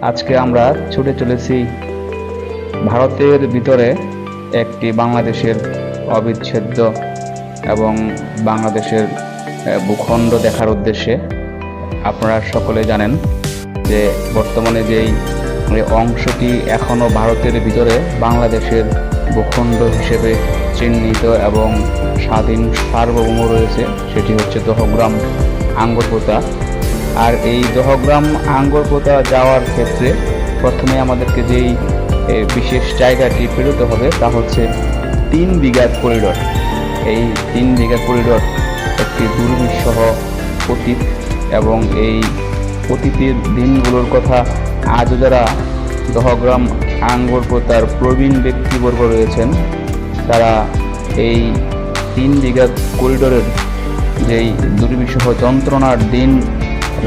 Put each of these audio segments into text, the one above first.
আজকে আমরা ছুটে চলেছি ভারতের ভিতরে একটি বাংলাদেশের অবিচ্ছেদ্য এবং বাংলাদেশের ভূখণ্ড দেখার উদ্দেশ্যে। আপনারা সকলে জানেন যে বর্তমানে যেই অংশটি এখনো ভারতের ভিতরে বাংলাদেশের ভূখণ্ড হিসেবে চিহ্নিত এবং স্বাধীন সার্বভৌম রয়েছে, সেটি হচ্ছে দহগ্রাম আঙ্গরপোতা। আর এই দহগ্রাম আঙ্গরপোতা যাওয়ার ক্ষেত্রে প্রথমে আমাদেরকে যেই বিশেষ জায়গাটি পেরোতে হবে তা হচ্ছে 3 বিঘা করিডোর। এই 3 বিঘা করিডোর একটি দুর্বিষহ অতীত, এবং এই অতীতের দিনগুলোর কথা আজও যারা দহগ্রাম আঙ্গরপোতার প্রবীণ ব্যক্তিবর্গ রয়েছেন তারা এই 3 বিঘা করিডোরের যেই দুর্বিষহ যন্ত্রণার দিন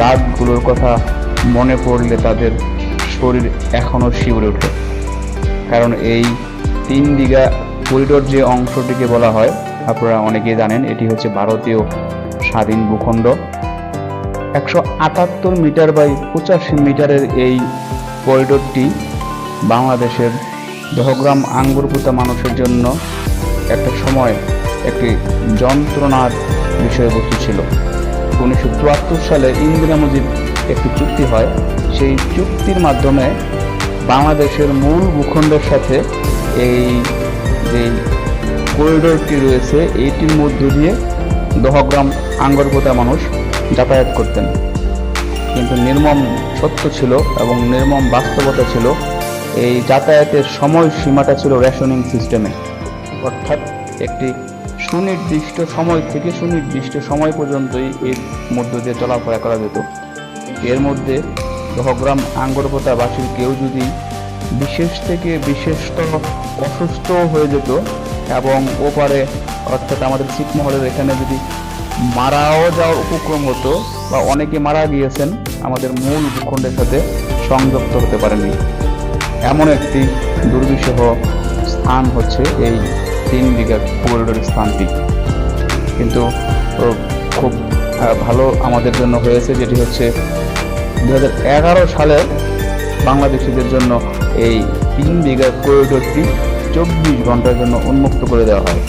রাতগুলোর কথা মনে পড়লে তাদের শরীর এখনও শিউরে ওঠে। কারণ এই 3 বিঘা করিডোর যে অংশটিকে বলা হয় আপনারা অনেকেই জানেন, এটি হচ্ছে ভারতীয় স্বাধীন ভূখণ্ড। 178 মিটার বাই 85 মিটারের এই করিডোরটি বাংলাদেশের দহগ্রাম আঙ্গরপোতা মানুষের জন্য একটা সময় একটি যন্ত্রণার বিষয়বস্তু ছিল। 1974 সালে ইন্দিরা মুজিব একটি চুক্তি হয়। সেই চুক্তির মাধ্যমে বাংলাদেশের মূল ভূখণ্ডের সাথে এই যে করিডোরটি রয়েছে এইটির মধ্য দিয়ে দহগ্রাম আঙ্গরপোতা মানুষ যাতায়াত করতেন। কিন্তু নির্মম সত্য ছিল এবং নির্মম বাস্তবতা ছিল, এই যাতায়াতের সময় সীমাটা ছিল রেশনিং সিস্টেমে, অর্থাৎ একটি সুনির্দিষ্ট সময় থেকে সুনির্দিষ্ট সময় পর্যন্তই এর মধ্য দিয়ে চলাফেরা করা যেত। এর মধ্যে দহগ্রাম আঙ্গরপোতাবাসীর কেউ যদি বিশেষ থেকে বিশেষতর অসুস্থ হয়ে যেত এবং ওপারে অর্থাৎ আমাদের ছিটমহলের এখানে যদি মারাও যাওয়ার উপক্রম হতো বা অনেকে মারা গিয়েছেন, আমাদের মূল ভূখণ্ডের সাথে সংযুক্ত হতে পারেনি। এমন একটি দুর্বিষহ স্থান হচ্ছে এই 3 বিঘা করিডোর স্থানটি। কিন্তু খুব ভালো আমাদের জন্য হয়েছে, যেটি হচ্ছে 2011 সালে বাংলাদেশিদের জন্য এই 3 বিঘা করিডোরটি 24 ঘন্টার জন্য উন্মুক্ত করে দেওয়া হয়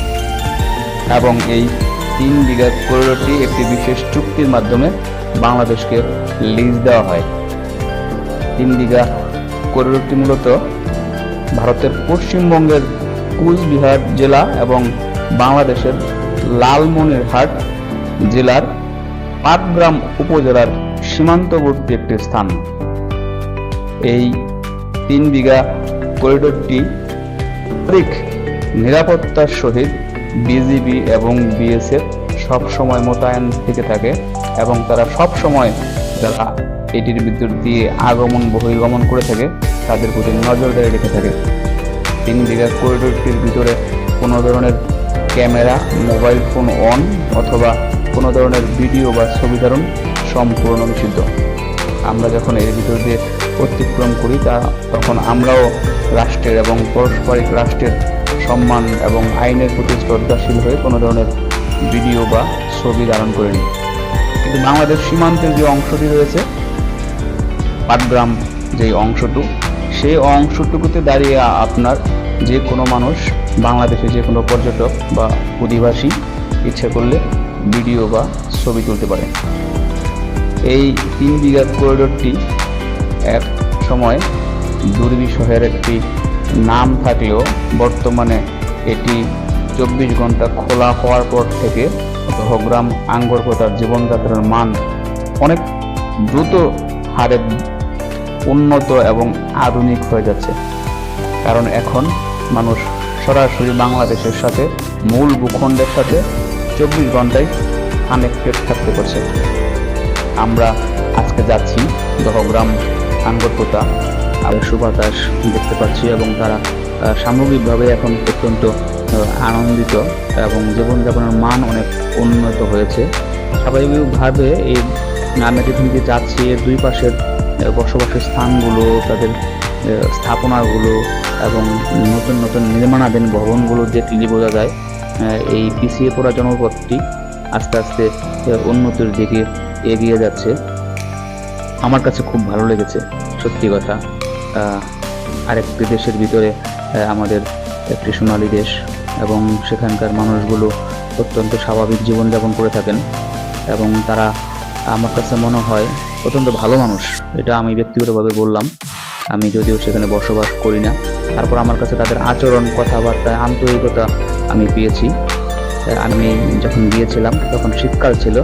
এবং এই 3 বিঘা করিডোরটি একটি বিশেষ চুক্তির মাধ্যমে বাংলাদেশকে লিজ দেওয়া হয়। 3 বিঘা করিডোরটি মূলত ভারতের পশ্চিমবঙ্গের কুচবিহার জেলা এবং বাংলাদেশের লালমনিরহাট জেলার পাটগ্রাম উপজেলার সীমান্তবর্তী একটি স্থান। এই 3 বিঘা করিডোরটি নিরাপত্তার সহিত বিজিবি এবং বিএসএফ সব সময় মোতায়েন থেকে থাকে এবং তারা সব সময় যারা এটির ভিতর দিয়ে আগমন বহির্গমন করে থাকে তাদের প্রতি নজরদারি রেখে থাকে। 3 বিঘা করিডোরটির ভিতরে কোনো ধরনের ক্যামেরা, মোবাইল ফোন অন অথবা কোনো ধরনের ভিডিও বা ছবি ধারণ সম্পূর্ণ নিষিদ্ধ। আমরা যখন এর ভিতর দিয়ে অতিক্রম করি তখন আমরাও রাষ্ট্রের এবং পারস্পরিক রাষ্ট্রের সম্মান এবং আইনের প্রতি শ্রদ্ধাশীল হয়ে কোনো ধরনের ভিডিও বা ছবি ধারণ করিনি। কিন্তু বাংলাদেশ সীমান্তের যে অংশটি রয়েছে পাটগ্রাম যেই অংশটুকু, সেই অংশটুকুতে দাঁড়িয়ে আপনার যে কোনো মানুষ, বাংলাদেশে যে কোনো পর্যটক বা অধিবাসী ইচ্ছে করলে ভিডিও বা ছবি তুলতে পারে। এই 3 বিঘা করিডোরটি এক সময় দুর্বিষহের একটি নাম থাকলেও বর্তমানে এটি 24 ঘন্টা খোলা হওয়ার পর থেকে দহগ্রাম আঙ্গরপোতার জীবনযাত্রার মান অনেক দ্রুত হারে উন্নত এবং আধুনিক হয়ে যাচ্ছে। কারণ এখন মানুষ সরাসরি বাংলাদেশের সাথে মূল ভূখণ্ডের সাথে 24 ঘন্টায় কানেক্টেড থাকতে পারছে। আমরা আজকে যাচ্ছি দহগ্রাম আঙ্গরপোতা, সুবাতাস দেখতে পাচ্ছি এবং তারা সামগ্রিকভাবে এখন অত্যন্ত আনন্দিত এবং জীবনযাপনের মান অনেক উন্নত হয়েছে। স্বাভাবিকভাবে এই আমরা যেখানে যাচ্ছি এর দুই পাশের বসবাসের স্থানগুলো, তাদের স্থাপনাগুলো এবং নতুন নতুন নির্মাণাধীন ভবনগুলো দেখলে বোঝা যায় এই পিছিয়ে পড়া জনপদটি আস্তে আস্তে উন্নতির দিকে এগিয়ে যাচ্ছে। আমার কাছে খুব ভালো লেগেছে। সত্যি কথা, আরেকটি দেশের ভিতরে আমাদের একটি সোনালী দেশ, এবং সেখানকার মানুষগুলো অত্যন্ত স্বাভাবিক জীবনযাপন করে থাকেন, এবং তারা আমার কাছে মনে হয় অত্যন্ত ভালো মানুষ। এটা আমি ব্যক্তিগতভাবে বললাম, আমি যদিও সেখানে বসবাস করি না, তারপর আমার কাছে তাদের আচরণ, কথাবার্তা, আন্তরিকতা আমি পেয়েছি। আমি যখন গিয়েছিলাম তখন শীতকাল ছিল,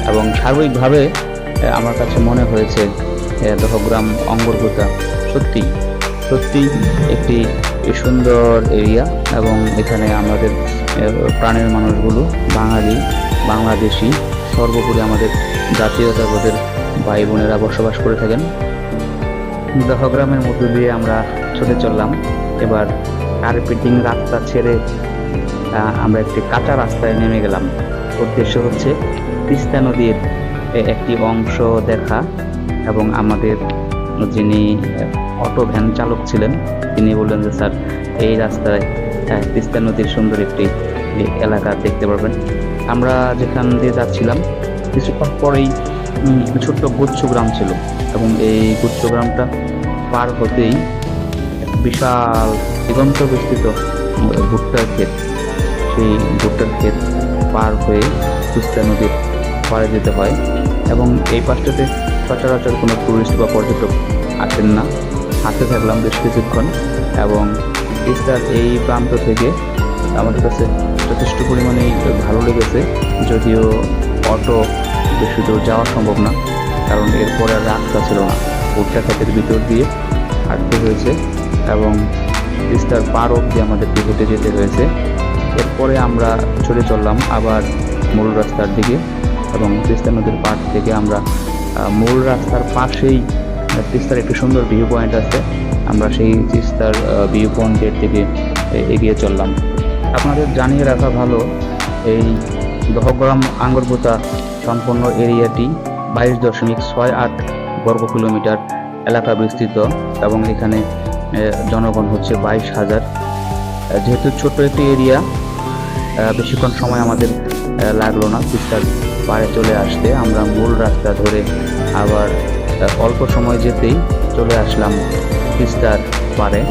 এবং সার্বিকভাবে আমার কাছে মনে হয়েছে দহগ্রাম অঙ্গরগুতা সত্যি সত্যি একটি সুন্দর এরিয়া, এবং এখানে আমাদের প্রাণের মানুষগুলো বাঙালি, বাংলাদেশি, সর্বোপরি আমাদের জাতীয়তাবোধের ভাই বোনেরা বসবাস করে থাকেন। দহগ্রামের মধ্য দিয়ে আমরা ছুটে চললাম। এবার কার্পেটিং রাস্তা ছেড়ে আমরা একটি কাঁচা রাস্তায় নেমে গেলাম। উদ্দেশ্য হচ্ছে তিস্তা নদীর একটি অংশ দেখা, এবং আমাদের যিনি অটো ভ্যান চালক ছিলেন তিনি বললেন যে স্যার, এই রাস্তায় তিস্তা নদীর সুন্দর একটি এলাকা দেখতে পারবেন। আমরা যেখান দিয়ে যাচ্ছিলাম কিছুক্ষণ পরেই ছোট্ট গুচ্ছ গ্রাম ছিল, এবং এই গুচ্ছ গ্রামটা পার হতেই বিশাল দিগন্ত বিস্তৃত ভুট্টার ক্ষেত। সেই ভুট্টার ক্ষেত পার হয়ে তিস্তা নদীর পাড়ে যেতে হয়, এবং এই পাশটাতে সচরাচর কোনো টুরিস্ট বা পর্যটক আসেন না। হাঁটতে থাকলাম বেশ কিছুক্ষণ, এবং তিস্তার এই প্রান্ত থেকে আমাদের কাছে যথেষ্ট পরিমাণেই ভালো লেগেছে, যদিও অটো বেশি দূর যাওয়া সম্ভব না, কারণ এরপরে আর রাস্তা ছিল না। ভুট্টা ক্ষেতের ভিতর দিয়ে হাঁটতে হয়েছে, এবং তিস্তার পার অবধি আমাদেরকে হেঁটে যেতে হয়েছে। এরপরে আমরা ছুটে চললাম আবার মূল রাস্তার দিকে, এবং তিস্তা নদীর পাড় থেকে আমরা মূল রাস্তার পাশেই তিস্তার একটি সুন্দর ভিউ পয়েন্ট আছে, আমরা সেই তিস্তার ভিউ পয়েন্টের দিকে এগিয়ে চললাম। আপনাদের জানিয়ে রাখা ভালো, এই দহগ্রাম আঙ্গরগুতা সম্পূর্ণ এরিয়াটি 22.68 বর্গ কিলোমিটার এলাকা বিস্তৃত, এবং এখানে জনগণ হচ্ছে 22,000। যেহেতু ছোট্ট একটি এরিয়া, বেশিক্ষণ সময় আমাদের লাগলো না তিস্তার পাড়ে চলে আসতে। আমরা মূল রাস্তা ধরে আবার অল্প সময় যেতেই চলে আসলাম তিস্তার পাড়ে।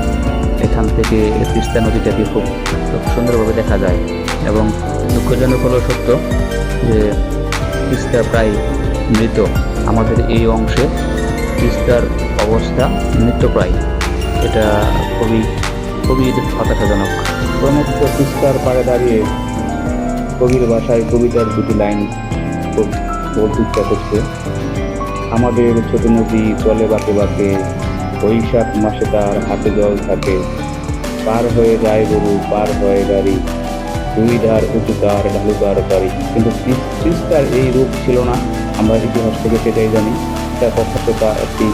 এখান থেকে তিস্তা নদীটাকে খুব সুন্দরভাবে দেখা যায়, এবং দুঃখজনক হলো সত্য যে তিস্তা প্রায় মৃত। আমাদের এই অংশে তিস্তার অবস্থা মৃতপ্রায়, এটা খুবই খুবই হতাশাজনক। প্রমুক্ত তিস্তার পাড়ে দাঁড়িয়ে কবির ভাষায় কবিতার দুটি লাইন বলতে ইচ্ছা করছে। আমাদের ছোট নদী চলে বাঁকে বাঁকে, বৈশাখ মাসে তার হাতে জল থাকে, পার হয়ে যায় গরু, পার হয়ে গাড়ি, দুই ধার উঁচু তার ঢালু তার গাড়ি। কিন্তু তিস্তার এই রূপ ছিল না, আমরা ইতিহাস থেকে সেটাই জানি। তার পক্ষতা একটি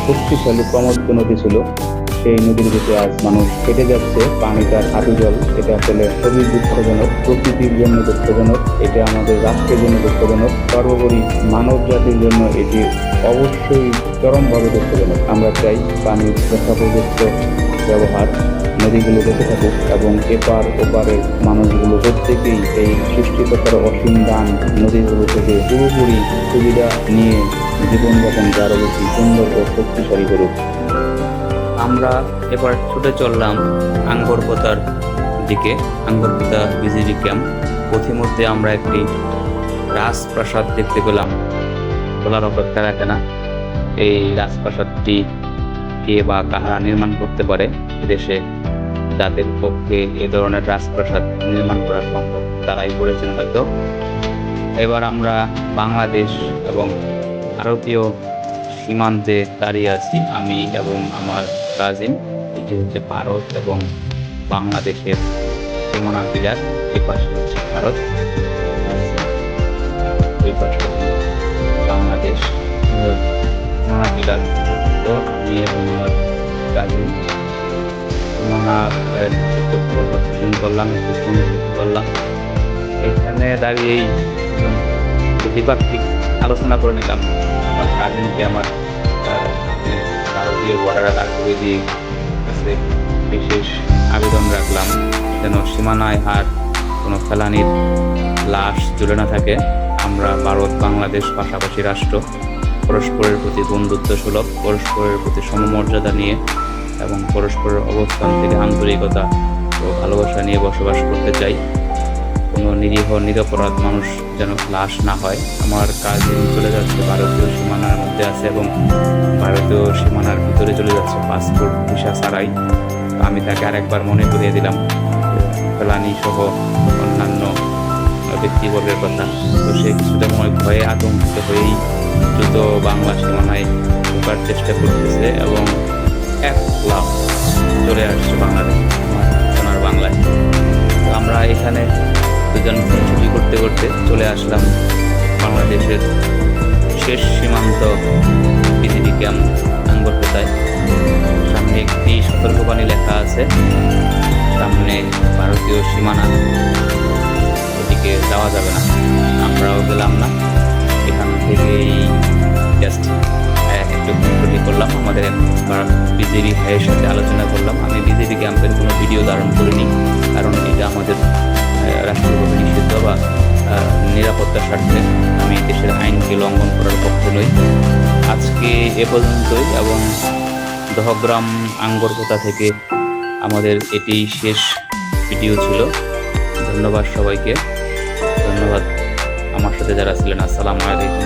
শক্তিশালী প্রমত্ত নদী ছিল। সেই নদীর ভিতরে আজ মানুষ কেটে যাচ্ছে, পানি তার হাঁটু জল। এটা আসলে খুবই দুঃখজনক, প্রকৃতির জন্য দুঃখজনক, এটা আমাদের রাষ্ট্রের জন্য দুঃখজনক, সর্বোপরি মানব জাতির জন্য এটি অবশ্যই চরমভাবে দুঃখজনক। আমরা চাই পানির যথাপযুক্ত ব্যবহার, নদীগুলো বেঁচে থাকুক, এবং এপার ওপারের মানুষগুলো প্রত্যেকেই এই সৃষ্টিকর্তার অসীম দান নদীগুলো থেকে পুরোপুরি সুবিধা নিয়ে জীবনযাপন আরও বেশি সুন্দর ও শক্তিশালী করুক। আমরা এবার ছুটে চললাম আঙ্গরপোতার দিকে, আঙ্গরপোতা বিজিবি ক্যাম্প। পথিমধ্যে আমরা একটি রাজপ্রাসাদ দেখতে পেলাম, বলার অপেক্ষা রাখে না। এই রাজপ্রাসাদটি কে বা কারা নির্মাণ করতে পারে, দেশে যাদের পক্ষে এ ধরনের রাজপ্রাসাদ নির্মাণ করা সম্ভব তারাই করেছেন হয়তো। এবার আমরা বাংলাদেশ এবং ভারতীয় সীমান্তে দাঁড়িয়ে আছি, আমি এবং আমার কাজিন। এটি হচ্ছে ভারত এবং বাংলাদেশের সীমানা পিলার। এই পাশে হচ্ছে ভারত, ওই পাশে বাংলাদেশ সীমানা পিলার। তো আমি এবং আমার কাজিন করলাম, করলাম। এখানে দাঁড়িয়েই দ্বিপাক্ষিক আলোচনা করে নিলাম। আমার কাজিনকে আমার ভারতীয় বর্ডার এলাকা দিয়ে কাছে বিশেষ আবেদন রাখলাম যেন সীমানায় আর কোনো ফেলানির লাশ ঝুলে না থাকে। আমরা ভারত বাংলাদেশ পাশাপাশি রাষ্ট্র, পরস্পরের প্রতি বন্ধুত্ব সুলভ, পরস্পরের প্রতি সমমর্যাদা নিয়ে এবং পরস্পরের অবস্থান থেকে আন্তরিকতা ও ভালোবাসা নিয়ে বসবাস করতে চাই। কোনো নিরীহ নিরপরাধ মানুষ যেন লাশ না হয়। আমার কাজিন চলে যাচ্ছে ভারতীয় সীমানার মধ্যে আছে এবং ভারতীয় সীমানার ভিতরে চলে যাচ্ছে পাসপোর্ট ভিসা ছাড়াই। আমি তাকে আরেকবার মনে করিয়ে দিলাম ফেলানি সহ অন্যান্য ব্যক্তিবর্গের কথা। তো সে কিছুটা মনে ভয়ে আতঙ্কিত হয়েই দ্রুত বাংলা সীমানায় ঢোকার চেষ্টা করতেছে এবং এক লাফ চলে আসছে বাংলাদেশ সোনার বাংলায়। তো আমরা এখানে দুজন ছুটি করতে করতে চলে আসলাম বাংলাদেশের শেষ সীমান্ত বিজিবি ক্যাম্প আঙ্গরপোতায়। সামনে একটি সতর্কবাণী লেখা আছে, সামনে ভারতীয় সীমানা, ওদিকে যাওয়া যাবে না। আমরাও গেলাম না, এখান থেকেই জাস্ট একটু ছুটি করলাম। আমাদের বিজেপি ভাইয়ের সাথে আলোচনা করলাম। আমি বিজেপি ক্যাম্পের কোনো ভিডিও ধারণ করিনি, কারণ এটা আমাদের রাষ্ট্রীয়ভাবে নিষিদ্ধ বা নিরাপত্তার স্বার্থে আমি দেশের আইনকে লঙ্ঘন করার পক্ষে নই। আজকে এ পর্যন্তই এবং দহগ্রাম আঙ্গরপোতা থেকে আমাদের এটি শেষ ভিডিও ছিল। ধন্যবাদ সবাইকে, ধন্যবাদ আমার সাথে যারা ছিলেন। আসসালামু আলাইকুম।